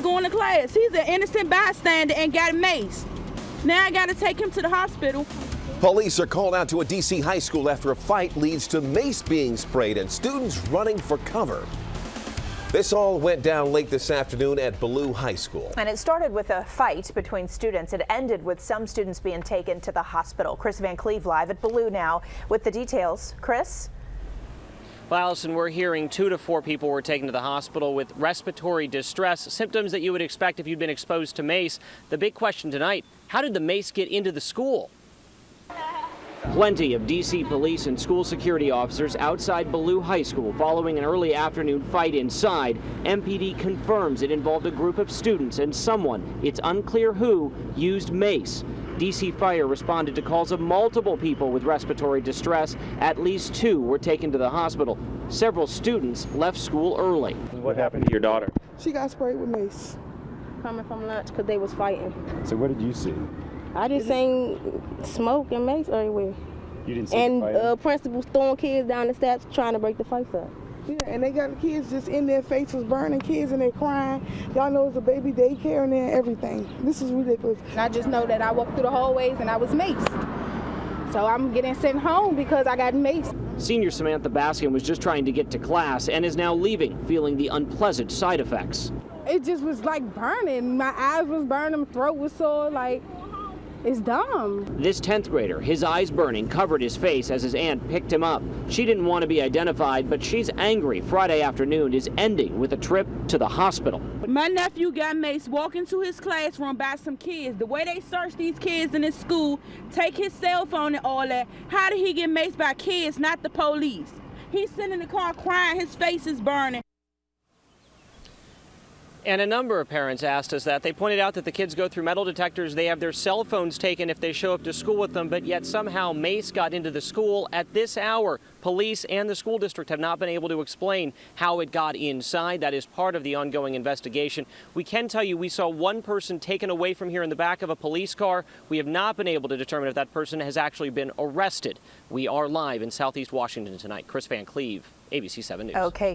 going to class. He's an innocent bystander and got maced. Now I got to take him to the hospital. Police are called out to a D.C. high school after a fight leads to mace being sprayed and students running for cover. This all went down late this afternoon at Ballou High School. And it started with a fight between students. It ended with some students being taken to the hospital. Chris Van Cleve live at Ballou now with the details. Chris? Well, Allison, we're hearing 2 to 4 people were taken to the hospital with respiratory distress, symptoms that you would expect if you'd been exposed to mace. The big question tonight, how did the mace get into the school? Plenty of D.C. police and school security officers outside Ballou High School following an early afternoon fight inside. MPD confirms it involved a group of students and someone, it's unclear who, used mace. D.C. Fire responded to calls of multiple people with respiratory distress. At least 2 were taken to the hospital. Several students left school early. What happened to your daughter? She got sprayed with mace. Coming from lunch because they was fighting. So what did you see? I just seen smoke and mace everywhere. You didn't see the fight? And principals throwing kids down the steps trying to break the fights up. Yeah, and they got the kids just in their faces, burning kids, and they're crying. Y'all know it's a baby daycare and everything. This is ridiculous. I just know that I walked through the hallways and I was maced. So I'm getting sent home because I got maced. Senior Samantha Baskin was just trying to get to class and is now leaving, feeling the unpleasant side effects. It just was like burning. My eyes was burning, my throat was sore, like, it's dumb. This 10th grader, his eyes burning, covered his face as his aunt picked him up. She didn't want to be identified, but she's angry Friday afternoon is ending with a trip to the hospital. My nephew got maced walking to his classroom by some kids. The way they search these kids in his school, take his cell phone and all that, how did he get maced by kids, not the police? He's sitting in the car crying, his face is burning. And a number of parents asked us that. They pointed out that the kids go through metal detectors. They have their cell phones taken if they show up to school with them, but yet somehow mace got into the school at this hour. Police and the school district have not been able to explain how it got inside. That is part of the ongoing investigation. We can tell you we saw one person taken away from here in the back of a police car. We have not been able to determine if that person has actually been arrested. We are live in Southeast Washington tonight. Chris Van Cleve, ABC 7 News. Okay.